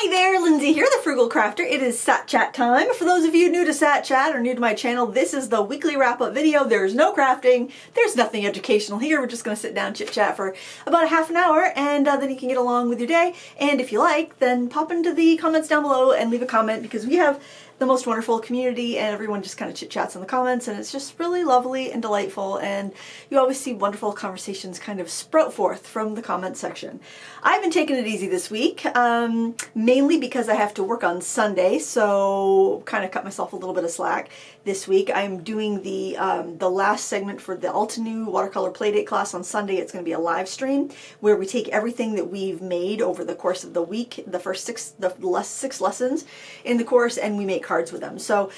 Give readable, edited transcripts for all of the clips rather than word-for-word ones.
Hi there, Lindsay here, the Frugal Crafter. It is Sat Chat time. For those of you new to Sat Chat or new to my channel, this is the weekly wrap-up video. There's no crafting, there's nothing educational here. We're just going to sit down and chit-chat for about a half an hour, and then you can get along with your day. And if you like, then pop into the comments down below and leave a comment, because we have the most wonderful community and everyone just kind of chit-chats in the comments, and it's just really lovely and delightful, and you always see wonderful conversations kind of sprout forth from the comment section. I've been taking it easy this week, mainly because I have to work on Sunday, so kind of cut myself a little bit of slack this week. I'm doing the last segment for the Altenew watercolor playdate class on Sunday. It's going to be a live stream where we take everything that we've made over the course of the week, the first six lessons in the course, and we make cards with them. So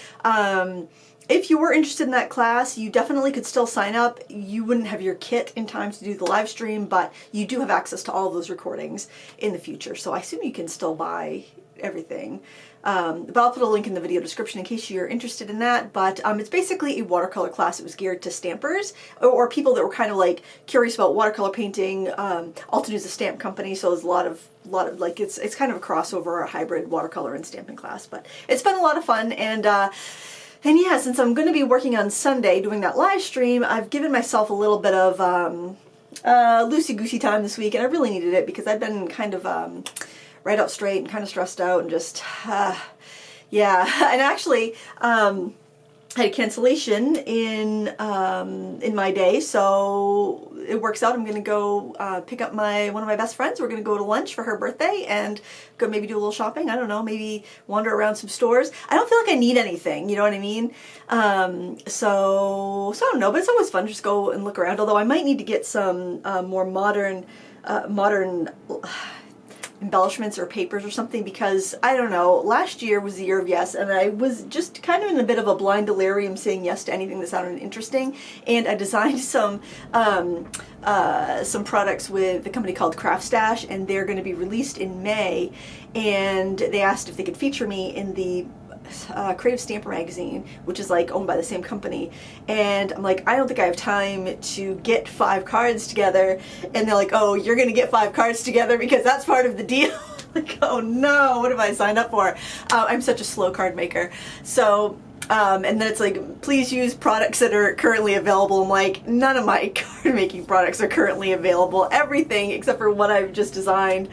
if you were interested in that class, you definitely could still sign up. You wouldn't have your kit in time to do the live stream, but you do have access to all of those recordings in the future. So I assume you can still buy everything. But I'll put a link in the video description in case you're interested in that. But it's basically a watercolor class. It was geared to stampers or people that were kind of like curious about watercolor painting. Altenew's a stamp company, so there's a lot of like it's kind of a crossover, a hybrid watercolor and stamping class. But it's been a lot of fun, and yeah, since I'm going to be working on Sunday doing that live stream, I've given myself a little bit of loosey-goosey time this week, and I really needed it because I've been kind of right up straight and kind of stressed out and just, yeah. And actually, had a cancellation in my day, so it works out. I'm going to go pick up one of my best friends. We're going to go to lunch for her birthday and go maybe do a little shopping. I don't know, maybe wander around some stores. I don't feel like I need anything, you know what I mean? So I don't know, but it's always fun to just go and look around, although I might need to get some more modern embellishments or papers or something, because I don't know, last year was the year of yes, and I was just kind of in a bit of a blind delirium saying yes to anything that sounded interesting, and I designed some products with a company called Craft Stash, and they're going to be released in May, and they asked if they could feature me in the Creative Stamper magazine, which is like owned by the same company, and I'm like, I don't think I have time to get 5 cards together, and they're like, oh, you're gonna get 5 cards together because that's part of the deal. Like, oh no, what have I signed up for? I'm such a slow card maker. So and then it's like, please use products that are currently available. I'm like, none of my card making products are currently available. Everything except for what I've just designed.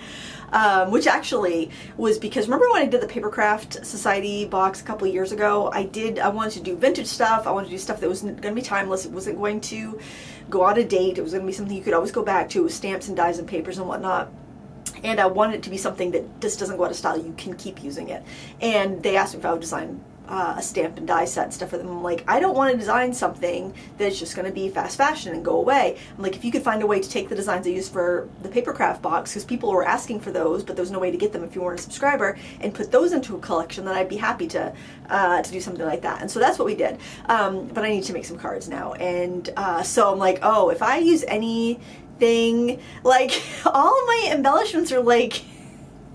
Which actually was because, remember when I did the Papercraft Society box a couple of years ago? I wanted to do vintage stuff. I wanted to do stuff that was going to be timeless. It wasn't going to go out of date. It was going to be something you could always go back to with stamps and dies and papers and whatnot. And I wanted it to be something that just doesn't go out of style. You can keep using it. And they asked me if I would design a stamp and die set and stuff for them. I'm like, I don't want to design something that's just going to be fast fashion and go away. I'm like, if you could find a way to take the designs I used for the Papercraft box, because people were asking for those, but there was no way to get them if you weren't a subscriber, and put those into a collection, then I'd be happy to do something like that. And so that's what we did. But I need to make some cards now, and so I'm like, oh, if I use anything, like all of my embellishments are like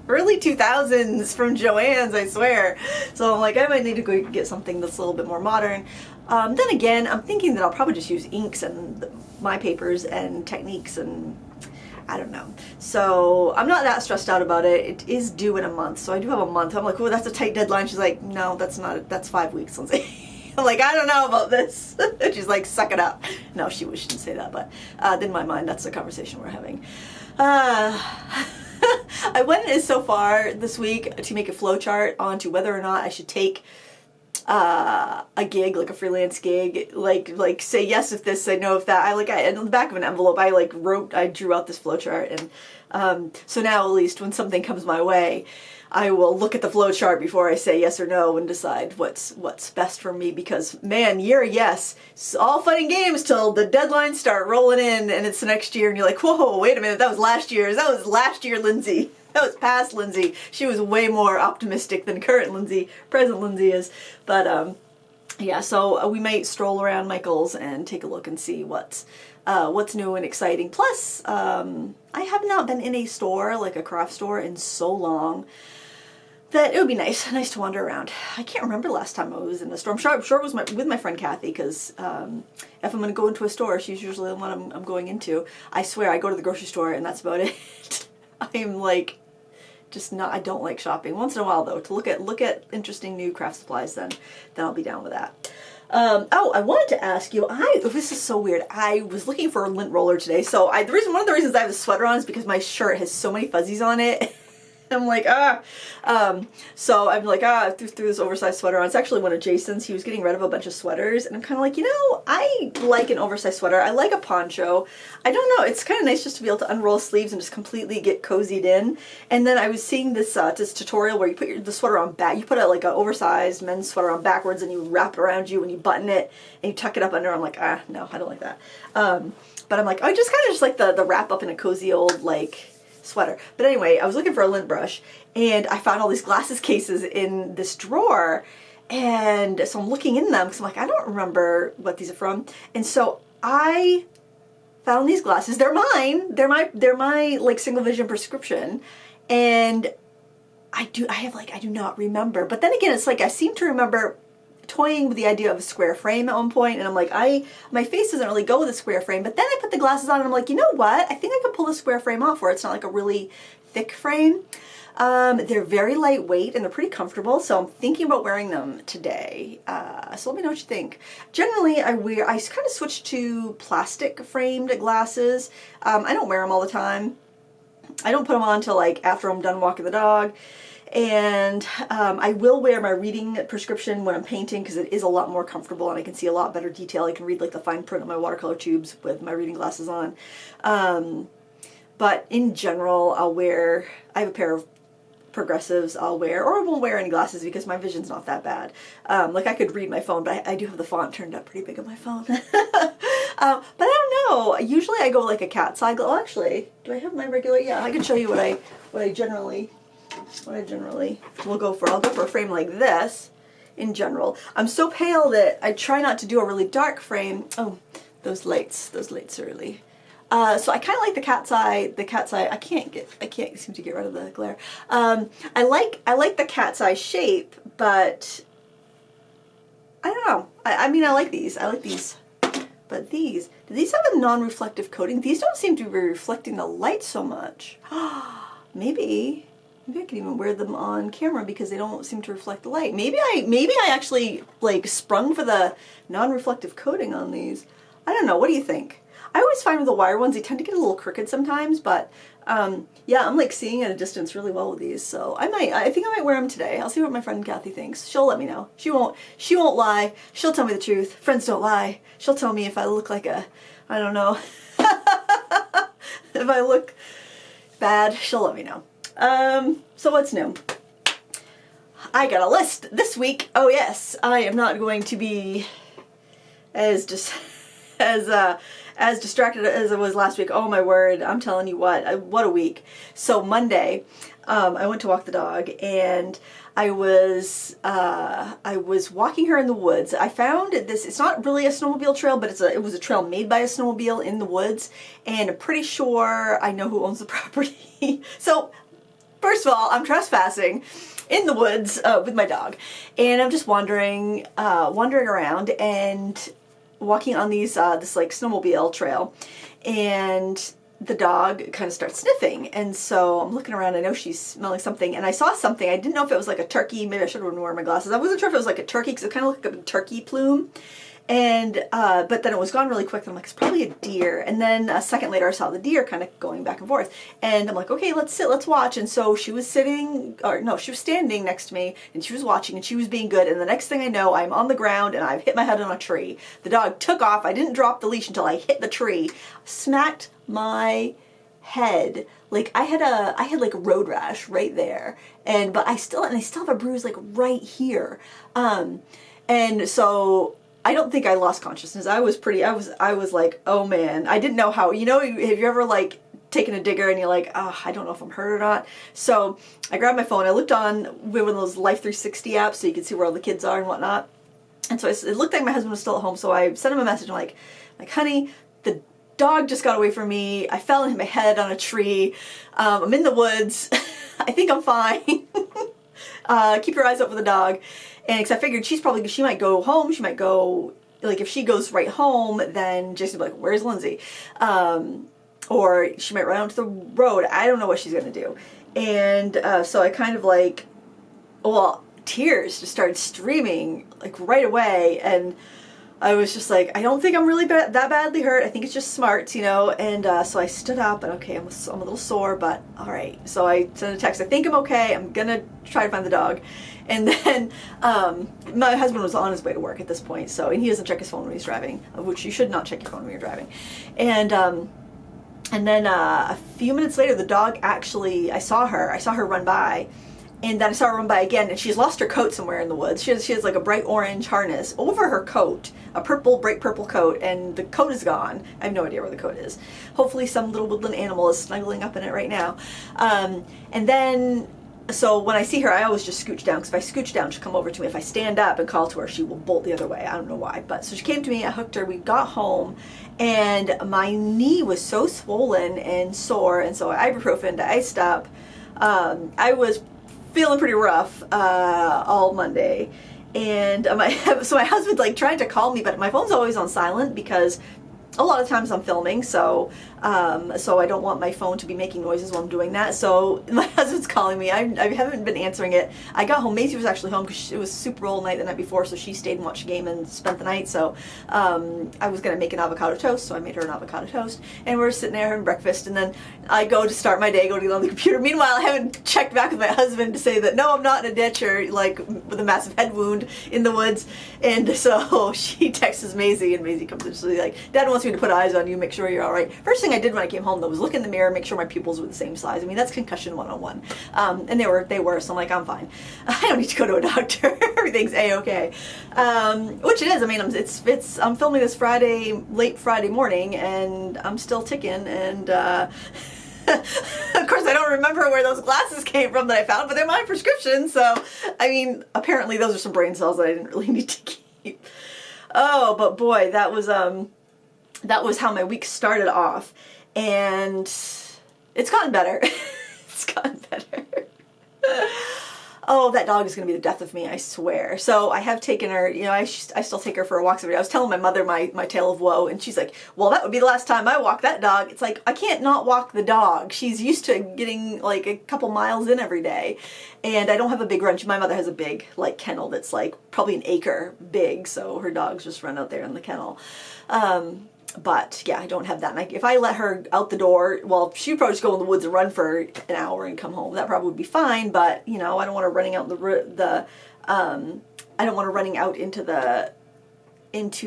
early 2000s from Joann's, I swear. So I'm like, I might need to go get something that's a little bit more modern. Then again, I'm thinking that I'll probably just use inks and my papers and techniques, and I don't know. So I'm not that stressed out about it. It is due in a month, so I do have a month. I'm like, oh, that's a tight deadline. She's like, no, that's not, that's 5 weeks, Lindsay. I'm like, I don't know about this. And she's like, suck it up. No, she shouldn't say that, but in my mind, that's the conversation we're having. I went so far this week to make a flowchart onto whether or not I should take a gig, like a freelance gig, like say yes if this, say no if that. In the back of an envelope, I drew out this flowchart, and so now at least when something comes my way, I will look at the flowchart before I say yes or no and decide what's best for me, because man, you're yes, it's all fun and games till the deadlines start rolling in and it's the next year and you're like, whoa, wait a minute, that was last year Lindsay. That was past Lindsay. She was way more optimistic than current Lindsay, present Lindsay is. But yeah, so we might stroll around Michael's and take a look and see what's new and exciting. Plus, I have not been in a store, like a craft store, in so long that it would be nice to wander around. I can't remember the last time I was in a store. I'm sure it was with my friend Kathy, because if I'm going to go into a store, she's usually the one I'm going into. I swear, I go to the grocery store and that's about it. I'm like just not, I don't like shopping. Once in a while though, to look at interesting new craft supplies, then I'll be down with that. Oh, I wanted to ask you, this is so weird. I was looking for a lint roller today. So one of the reasons I have a sweater on is because my shirt has so many fuzzies on it. I'm like, so I'm like, I threw this oversized sweater on. It's actually one of Jason's. He was getting rid of a bunch of sweaters, and I'm kind of like, you know, I like an oversized sweater. I like a poncho. I don't know, it's kind of nice just to be able to unroll sleeves and just completely get cozied in. And then I was seeing this tutorial where you put the sweater on back. You put like an oversized men's sweater on backwards, and you wrap it around you, and you button it, and you tuck it up under. I'm like, no, I don't like that. But I'm like, I just kind of just like the wrap up in a cozy old like sweater. But anyway, I was looking for a lint brush, and I found all these glasses cases in this drawer, and so I'm looking in them because I'm like, I don't remember what these are from. And so I found these glasses. They're mine. They're my like single vision prescription, and I do not remember. But then again, it's like I seem to remember toying with the idea of a square frame at one point, and I'm like, my face doesn't really go with a square frame. But then I put the glasses on, and I'm like, you know what? I think I could pull the square frame off where it's not like a really thick frame. They're very lightweight and they're pretty comfortable, so I'm thinking about wearing them today. So let me know what you think. Generally, I kind of switched to plastic framed glasses. I don't wear them all the time. I don't put them on until like after I'm done walking the dog. And I will wear my reading prescription when I'm painting because it is a lot more comfortable and I can see a lot better detail. I can read like the fine print on my watercolor tubes with my reading glasses on. But in general, I have a pair of progressives I'll wear, or I won't wear any glasses because my vision's not that bad. Like I could read my phone, but I do have the font turned up pretty big on my phone. But I don't know. Usually I go like a cat's eye glass. Well, actually, do I have my regular? Yeah, I can show you what I generally will go for. I'll go for a frame like this in general. I'm so pale that I try not to do a really dark frame. Oh, those lights are really. So I kind of like the cat's eye. I can't seem to get rid of the glare. I like the cat's eye shape, but I don't know. I mean, I like these. But do these have a non-reflective coating? These don't seem to be reflecting the light so much. Maybe I can even wear them on camera because they don't seem to reflect the light. Maybe I actually like sprung for the non-reflective coating on these. I don't know. What do you think? I always find with the wire ones, they tend to get a little crooked sometimes, but yeah, I'm like seeing at a distance really well with these, so I think I might wear them today. I'll see what my friend Kathy thinks. She'll let me know. She won't lie. She'll tell me the truth. Friends don't lie. She'll tell me if I look like I don't know. If I look bad, she'll let me know. So what's new? I got a list this week. Oh yes, I am not going to be as distracted as I was last week. Oh my word, I'm telling you what a week. So Monday, I went to walk the dog, and I was walking her in the woods. I found this, it's not really a snowmobile trail, but it was a trail made by a snowmobile in the woods, and I'm pretty sure I know who owns the property. So first of all, I'm trespassing in the woods with my dog, and I'm just wandering around and walking on this like snowmobile trail, and the dog kind of starts sniffing, and so I'm looking around. I know she's smelling something, and I saw something. I didn't know if it was like a turkey. Maybe I should have worn my glasses. I wasn't sure if it was like a turkey because it kind of looked like a turkey plume. And but then it was gone really quick, and I'm like, it's probably a deer. And then a second later I saw the deer kind of going back and forth, and I'm like, okay, let's sit, let's watch. And so she was standing next to me, and she was watching, and she was being good. And the next thing I know, I'm on the ground and I've hit my head on a tree. The dog took off. I didn't drop the leash until I hit the tree, smacked my head. Like I had like a road rash right there, but I still have a bruise like right here. And so I don't think I lost consciousness. I was like, oh man, I didn't know how, have you ever like taken a digger and you're like, oh, I don't know if I'm hurt or not. So I grabbed my phone, I looked on with one of those Life 360 apps so you can see where all the kids are and whatnot. And so it looked like my husband was still at home, so I sent him a message. I'm like, honey, the dog just got away from me. I fell and hit my head on a tree. I'm in the woods. I think I'm fine. Keep your eyes up for the dog. And because I figured she might go home. She might go, like if she goes right home, then Jason will be like, where's Lindsay? Or she might run onto the road. I don't know what she's going to do. And so I kind of like, well, tears just started streaming like right away, and I was just like, I don't think I'm really that badly hurt. I think it's just smarts, you know. And so I stood up, and okay, I'm a little sore, but all right. So I sent a text. I think I'm okay. I'm gonna try to find the dog. And then my husband was on his way to work at this point, so, and he doesn't check his phone when he's driving, which you should not check your phone when you're driving. And then a few minutes later, the dog actually, I saw her run by. And then I saw her run by again, and she's lost her coat somewhere in the woods. She has like a bright orange harness over her coat, a bright purple coat, and the coat is gone. I have no idea where the coat is. Hopefully some little woodland animal is snuggling up in it right now. And then, so when I see her, I always just scooch down, because if I scooch down, she'll come over to me. If I stand up and call to her, she will bolt the other way. I don't know why. But so she came to me, I hooked her, we got home, and my knee was so swollen and sore, and so I ibuprofen to iced up. I was feeling pretty rough all Monday, and so my husband's like trying to call me, but my phone's always on silent because a lot of times I'm filming, so I don't want my phone to be making noises while I'm doing that. So my husband's calling me. I haven't been answering it. I got home. Maisie was actually home because it was Super Bowl night the night before, so she stayed and watched the game and spent the night. So I was gonna make an avocado toast, so I made her an avocado toast, and we're sitting there having breakfast. And then I go to start my day, go to get on the computer. Meanwhile, I haven't checked back with my husband to say that no, I'm not in a ditch or like with a massive head wound in the woods. And so she texts Maisie, and Maisie comes in. She's like, "Dad wants me to put eyes on you, make sure you're all right." First thing I did when I came home though was look in the mirror, make sure my pupils were the same size. I mean, that's concussion 101. And they were, so I'm like, I'm fine. I don't need to go to a doctor. Everything's a-okay. Which it is. I mean, I'm filming this late Friday morning, and I'm still ticking, and of course I don't remember where those glasses came from that I found, but they're my prescription, so I mean, apparently those are some brain cells that I didn't really need to keep. Oh, but boy, that was how my week started off, and it's gotten better. It's gotten better. Oh, that dog is going to be the death of me, I swear. So I have taken her, you know, I still take her for walks every day. I was telling my mother my tale of woe, and she's like, well, that would be the last time I walk that dog. It's like, I can't not walk the dog. She's used to getting like a couple miles in every day, and I don't have a big run. My mother has a big like kennel that's like probably an acre big, so her dogs just run out there in the kennel. But yeah, I don't have that. And if I let her out the door, well, she'd probably just go in the woods and run for an hour and come home. That probably would be fine. But you know, I don't want her running out I don't want her running out into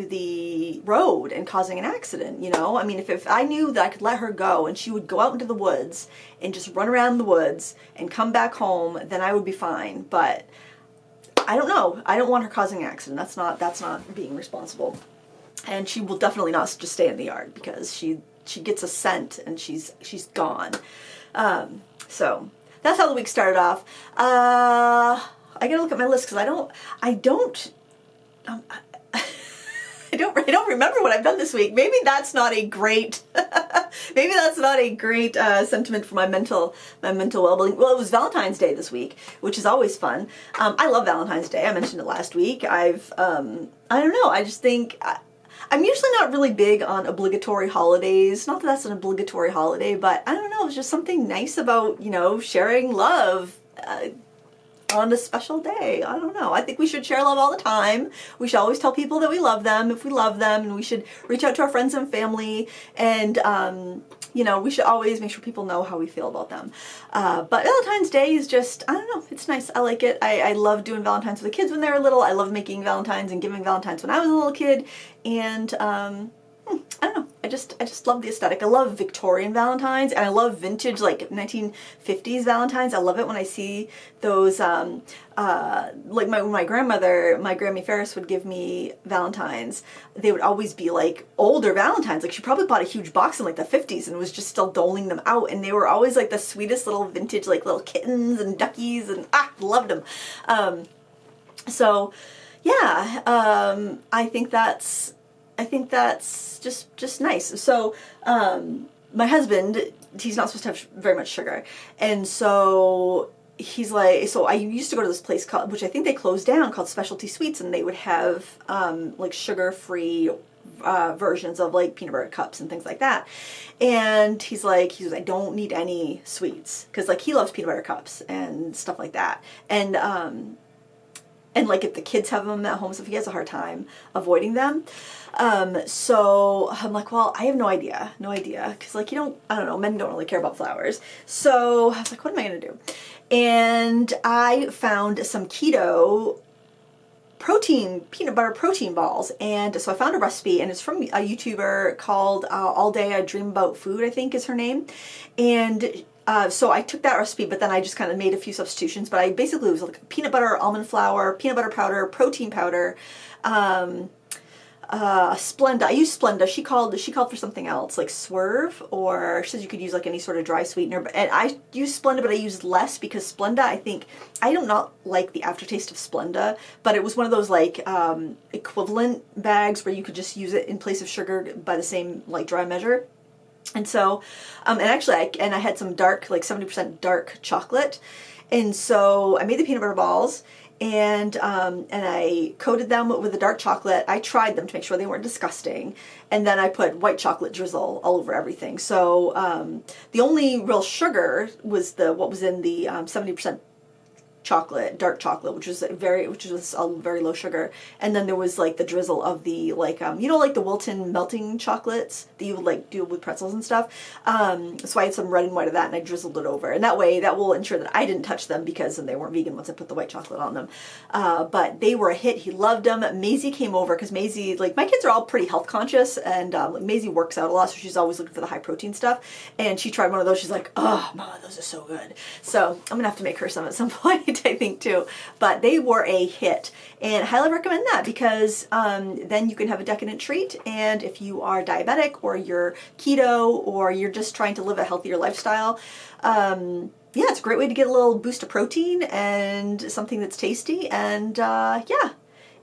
the road and causing an accident. You know, I mean, if I knew that I could let her go and she would go out into the woods and just run around the woods and come back home, then I would be fine. But I don't know. I don't want her causing an accident. That's not being responsible. And she will definitely not just stay in the yard, because she gets a scent and she's gone. So that's how the week started off. I gotta look at my list because I don't remember what I've done this week. Maybe that's not a great sentiment for my mental well-being. Well, it was Valentine's Day this week, which is always fun. I love Valentine's Day. I mentioned it last week. I don't know. I just think I'm usually not really big on obligatory holidays. Not that that's an obligatory holiday, but I don't know. It's just something nice about, you know, sharing love on a special day. I don't know. I think we should share love all the time. We should always tell people that we love them if we love them, and we should reach out to our friends and family, and you know, we should always make sure people know how we feel about them. But Valentine's Day is just, I don't know, it's nice. I like it. I love doing Valentine's with the kids when they were little. I love making Valentine's and giving Valentine's when I was a little kid. And I don't know. I just love the aesthetic. I love Victorian Valentines, and I love vintage, like 1950s Valentines. I love it when I see those, like my grandmother, my Grammy Ferris would give me Valentines. They would always be like older Valentines. Like she probably bought a huge box in like the 50s and was just still doling them out. And they were always like the sweetest little vintage, like little kittens and duckies, and loved them. So yeah, I think that's just nice. So my husband, he's not supposed to have very much sugar, and so he's like, so I used to go to this place called, which I think they closed down, called Specialty Sweets, and they would have like sugar-free versions of like peanut butter cups and things like that. And he was, I don't need any sweets, because like he loves peanut butter cups and stuff like that. And like if the kids have them at home, so if he has a hard time avoiding them. So I'm like, well, I have no idea. Because like, I don't know, men don't really care about flowers. So I was like, what am I going to do? And I found some keto peanut butter protein balls. And so I found a recipe, and it's from a YouTuber called All Day I Dream About Food, I think is her name. And so I took that recipe, but then I just kind of made a few substitutions. But it was like peanut butter, almond flour, peanut butter powder, protein powder, Splenda. I used Splenda. She called for something else, like Swerve, or she says you could use like any sort of dry sweetener. And I used Splenda, but I used less, because Splenda, I do not like the aftertaste of Splenda, but it was one of those like equivalent bags where you could just use it in place of sugar by the same like dry measure. And so, and actually I had some dark, like 70% dark chocolate. And so I made the peanut butter balls, and I coated them with the dark chocolate. I tried them to make sure they weren't disgusting. And then I put white chocolate drizzle all over everything. So the only real sugar was what was in the 70% chocolate, dark chocolate, which was a very low sugar. And then there was like the drizzle of the like like the Wilton melting chocolates that you would like do with pretzels and stuff. So I had some red and white of that, and I drizzled it over, and that way that will ensure that I didn't touch them, because they weren't vegan once I put the white chocolate on them. But they were a hit. He loved them. Maisie came over, because Maisie, like, my kids are all pretty health conscious, and Maisie works out a lot, so she's always looking for the high protein stuff. And she tried one of those. She's like, oh, Mama, those are so good. So I'm gonna have to make her some at some point. I think too, but they were a hit, and highly recommend that, because then you can have a decadent treat. And if you are diabetic, or you're keto, or you're just trying to live a healthier lifestyle, yeah, it's a great way to get a little boost of protein and something that's tasty. And yeah,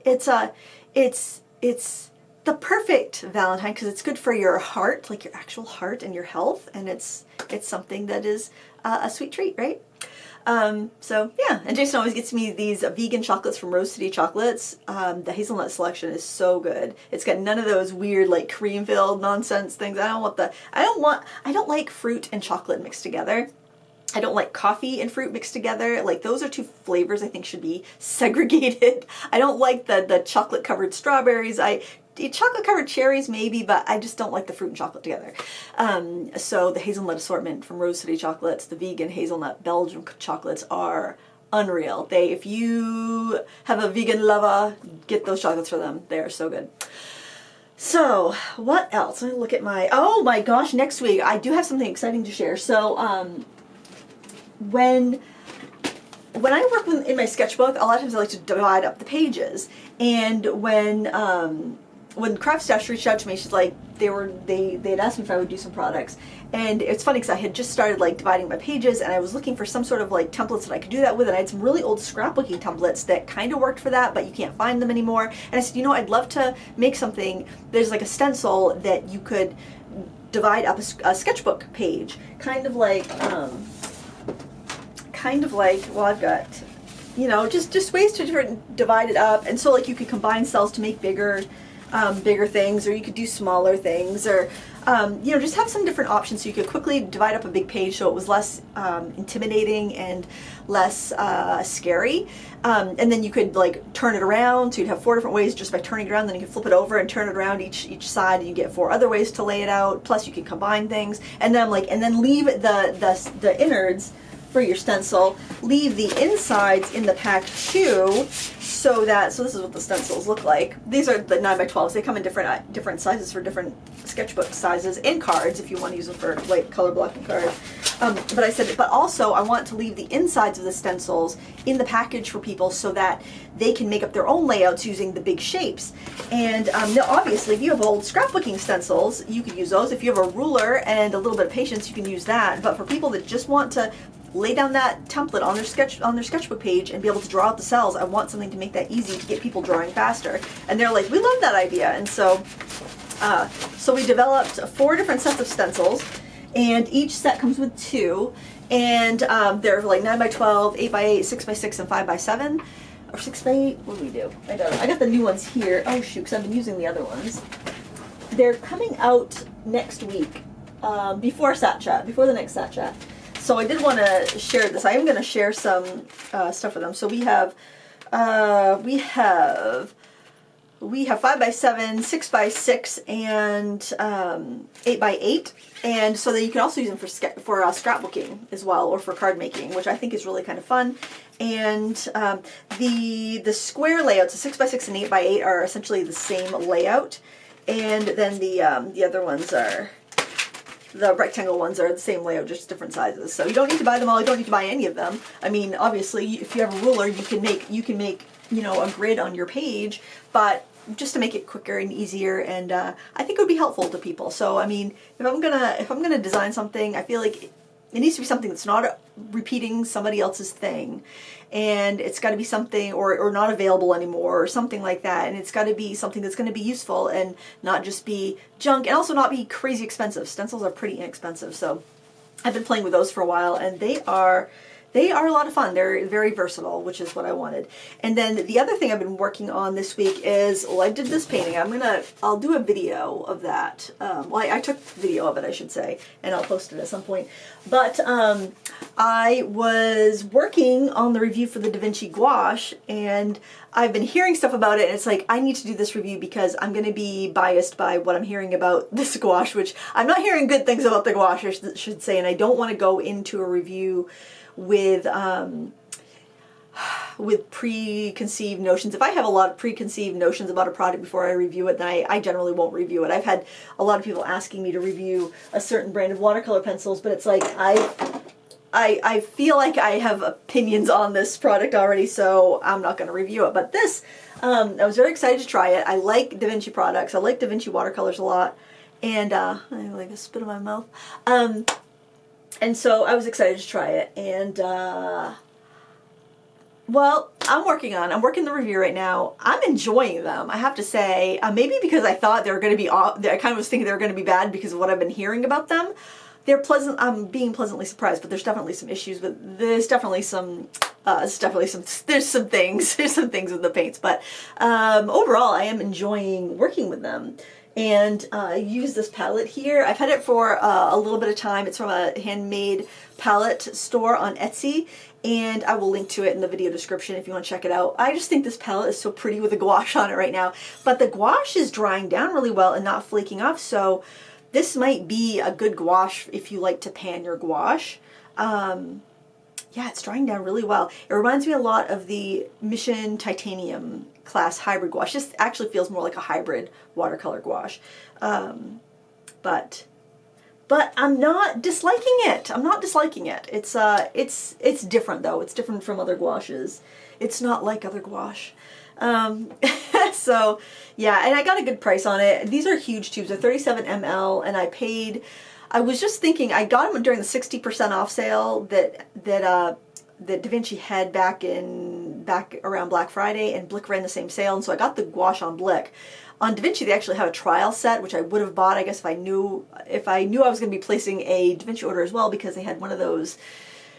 it's the perfect Valentine, because it's good for your heart, like your actual heart and your health, and it's something that is a sweet treat, right? So yeah, and Jason always gets me these vegan chocolates from Rose City Chocolates. The hazelnut selection is so good. It's got none of those weird like cream-filled nonsense things. I don't like fruit and chocolate mixed together. I don't like coffee and fruit mixed together. Like, those are two flavors I think should be segregated. I don't like the chocolate covered strawberries. Chocolate covered cherries maybe, but I just don't like the fruit and chocolate together. So the hazelnut assortment from Rose City Chocolates, the vegan hazelnut Belgian chocolates, are unreal. If you have a vegan lover, get those chocolates for them. They are so good. So what else? Let me look at oh my gosh, next week I do have something exciting to share. So when I work in my sketchbook, a lot of times I like to divide up the pages. And when Craft Stash reached out to me, she's like, they had asked me if I would do some products. And it's funny, because I had just started like dividing my pages, and I was looking for some sort of like templates that I could do that with, and I had some really old scrapbooking templates that kind of worked for that, but you can't find them anymore. And I said, I'd love to make something. There's like a stencil that you could divide up a sketchbook page, kind of like, well, I've got, just ways to divide it up. And so like you could combine cells to make bigger things, or you could do smaller things, or just have some different options so you could quickly divide up a big page so it was less intimidating and less scary. And then you could like turn it around, so you'd have 4 different ways just by turning it around. Then you could flip it over and turn it around each side, and you get 4 other ways to lay it out. Plus you could combine things, and then leave the innards for your stencil, leave the insides in the pack too, so this is what the stencils look like. These are the 9x12s. They come in different sizes for different sketchbook sizes, and cards if you want to use them for like color blocking cards. But also I want to leave the insides of the stencils in the package for people, so that they can make up their own layouts using the big shapes. And now obviously, if you have old scrapbooking stencils, you could use those. If you have a ruler and a little bit of patience, you can use that. But for people that just want to lay down that template on their sketchbook page and be able to draw out the cells, I want something to make that easy to get people drawing faster. And they're like, we love that idea. And so we developed 4 different sets of stencils, and each set comes with 2. And they're like 9 by 12, 8 by 8, 6 by 6, and 5 by 7. Or 6 by 8, what do we do? I don't know. I got the new ones here. Oh shoot, because I've been using the other ones. They're coming out next week, before Sat Chat, before the next Sat Chat. So I did want to share this. I am going to share some stuff with them. So we have 5 by 7, 6 by 6, and 8 by 8. And so that you can also use them for scrapbooking as well, or for card making, which I think is really kind of fun. And the square layouts, the 6 by 6 and 8 by 8, are essentially the same layout. And then the other ones are, the rectangle ones are the same layout, just different sizes. So you don't need to buy them all. You don't need to buy any of them. I mean, obviously, if you have a ruler, you can make you know, a grid on your page, but just to make it quicker and easier, and I think it would be helpful to people. So I mean, if I'm gonna design something, I feel like it needs to be something that's not repeating somebody else's thing, and it's got to be something or not available anymore or something like that, and it's got to be something that's going to be useful and not just be junk, and also not be crazy expensive. Stencils are pretty inexpensive, so I've been playing with those for a while, and they are a lot of fun. They're very versatile, which is what I wanted. And then the other thing I've been working on this week is, well, I did this painting. I'll do a video of that. Well, I took video of it, I should say, and I'll post it at some point. But I was working on the review for the Da Vinci gouache, and I've been hearing stuff about it, and it's like, I need to do this review because I'm going to be biased by what I'm hearing about this gouache, which I'm not hearing good things about the gouache, I should say, and I don't want to go into a review with preconceived notions. If I have a lot of preconceived notions about a product before I review it, then I generally won't review it. I've had a lot of people asking me to review a certain brand of watercolor pencils, but it's like I feel like I have opinions on this product already, so I'm not going to review it. But this, I was very excited to try it. I like Da Vinci products. I like Da Vinci watercolors a lot, and I like a spit in my mouth. And so I was excited to try it, and well, I'm working the review right now. I'm enjoying them, I have to say. Maybe because I thought they were going to be I kind of was thinking they were going to be bad because of what I've been hearing about them. They're pleasant. I'm being pleasantly surprised, but there's definitely some issues. But there's definitely some there's some things with the paints. But overall, I am enjoying working with them. And I use this palette here. I've had it for a little bit of time. It's from a handmade palette store on Etsy, and I will link to it in the video description if you want to check it out. I just think this palette is so pretty with the gouache on it right now. But the gouache is drying down really well and not flaking off, so this might be a good gouache if you like to pan your gouache. Yeah, it's drying down really well. It reminds me a lot of the Mission Titanium class hybrid gouache. This actually feels more like a hybrid watercolor gouache. But I'm not disliking it. I'm not disliking it. It's different though. It's different from other gouaches. It's not like other gouache. So yeah, and I got a good price on it. These are huge tubes. They're 37 ml, and I was just thinking, I got them during the 60% off sale that Da Vinci had back around Black Friday, and Blick ran the same sale, and so I got the gouache on Blick. On Da Vinci, they actually have a trial set, which I would have bought, I guess, if I knew I was going to be placing a Da Vinci order as well, because they had one of those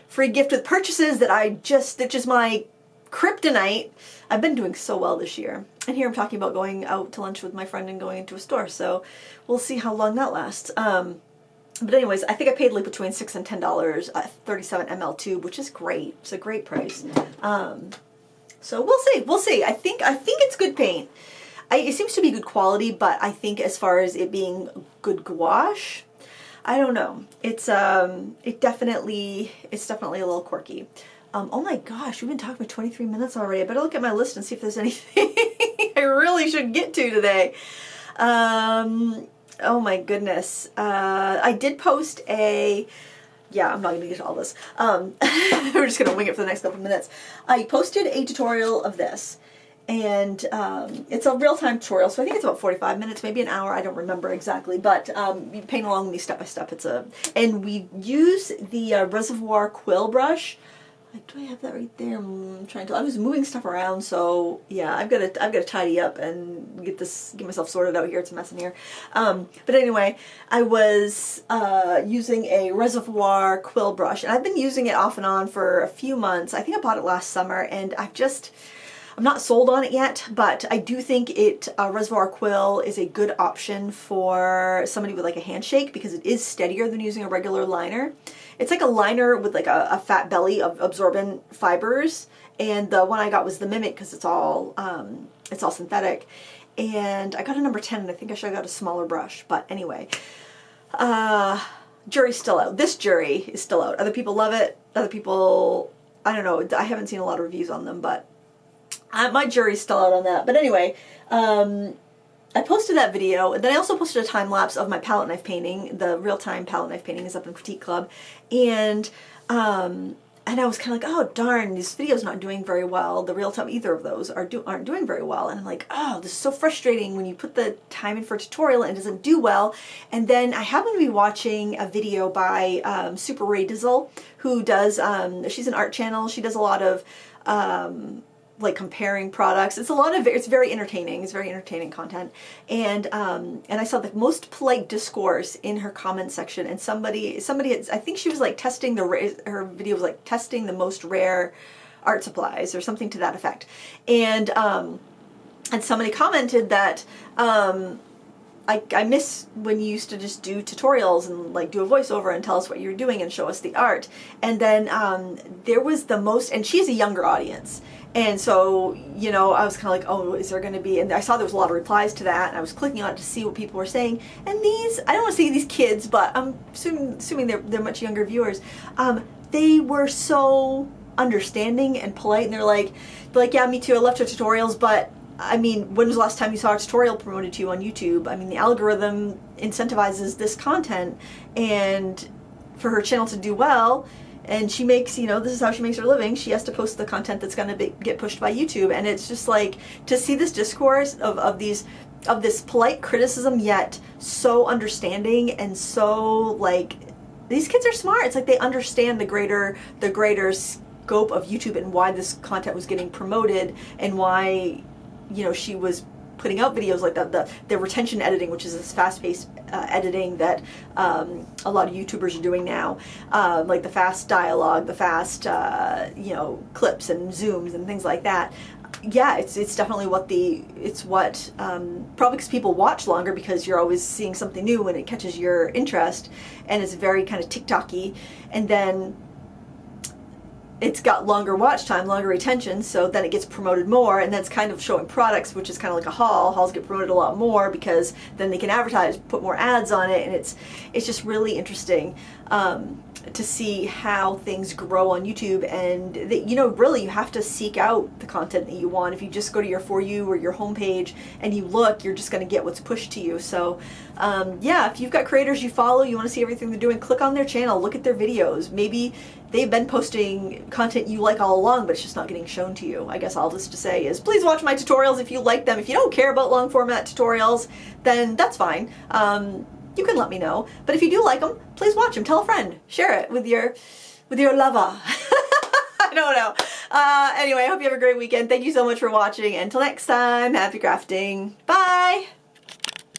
free gift with purchases that's just my kryptonite. I've been doing so well this year. And here I'm talking about going out to lunch with my friend and going into a store, so we'll see how long that lasts. But anyways, I think I paid like between $6 and $10 a 37 ml tube, which is great. It's a great price. So we'll see. I think it's good paint. It seems to be good quality, but I think as far as it being good gouache, I don't know. It's definitely a little quirky. Oh my gosh, we've been talking for 23 minutes already. I better look at my list and see if there's anything I really should get to today. Oh my goodness. I did post yeah, I'm not going to get to all this. We're just going to wing it for the next couple of minutes. I posted a tutorial of this, and it's a real-time tutorial, so I think it's about 45 minutes, maybe an hour, I don't remember exactly, but you paint along with me step by step. And we use the Reservoir Quill brush. Do I have that right there? I'm trying to. I was moving stuff around, so yeah, I've got to tidy up and get myself sorted out here. It's a mess in here. But anyway, I was using a reservoir quill brush, and I've been using it off and on for a few months. I think I bought it last summer, and I'm not sold on it yet, but I do think reservoir quill is a good option for somebody with like a handshake because it is steadier than using a regular liner. It's like a liner with like a fat belly of absorbent fibers, and the one I got was the Mimic because it's all synthetic. And I got a number 10, and I think I should have got a smaller brush. But anyway, jury's still out. This jury is still out. Other people love it. Other people, I don't know. I haven't seen a lot of reviews on them, but my jury's still out on that. But anyway, I posted that video, and then I also posted a time lapse of my palette knife painting. The real-time palette knife painting is up in Critique Club, and I was kind of like, oh darn, this video's not doing very well. The real-time, either of those aren't doing very well, and I'm like, oh, this is so frustrating when you put the time in for a tutorial and it doesn't do well. And then I happen to be watching a video by Super Ray Dizzle, who does she's an art channel. She does a lot of like comparing products. It's very entertaining. It's very entertaining content. And I saw the most polite discourse in her comment section, and somebody I think she was like testing her video was like testing the most rare art supplies or something to that effect. And somebody commented that I miss when you used to just do tutorials and like do a voiceover and tell us what you're doing and show us the art. And then there was and she's a younger audience. And so, you know, I was kind of like, oh, is there going to be, and I saw there was a lot of replies to that, and I was clicking on it to see what people were saying. And I don't want to say these kids, but I'm assuming they're much younger viewers. They were so understanding and polite, and they're like, yeah, me too, I love tutorials, but I mean, when was the last time you saw a tutorial promoted to you on YouTube? I mean, the algorithm incentivizes this content, and for her channel to do well, and she makes, you know, this is how she makes her living, she has to post the content that's going to get pushed by YouTube. And it's just like, to see this discourse of this polite criticism, yet so understanding and so like, these kids are smart. It's like they understand the greater scope of YouTube and why this content was getting promoted, and why, you know, she was putting out videos like the retention editing, which is this fast-paced editing that a lot of YouTubers are doing now, like the fast dialogue, the fast you know, clips and zooms and things like that. Yeah, it's definitely what probably because people watch longer because you're always seeing something new and it catches your interest, and it's very kind of TikTok-y, and then it's got longer watch time, longer retention, so then it gets promoted more, and that's kind of showing products, which is kind of like a haul. Hauls get promoted a lot more because then they can advertise, put more ads on it, and it's just really interesting to see how things grow on YouTube. And you know, really, you have to seek out the content that you want. If you just go to your For You or your homepage and you look, you're just going to get what's pushed to you. So yeah, if you've got creators you follow, you want to see everything they're doing, click on their channel, look at their videos. Maybe they've been posting content you like all along, but it's just not getting shown to you. I guess all this to say is, please watch my tutorials if you like them. If you don't care about long format tutorials, then that's fine. You can let me know. But if you do like them, please watch them. Tell a friend. Share it with your lover. I don't know. Anyway, I hope you have a great weekend. Thank you so much for watching. Until next time, happy crafting. Bye!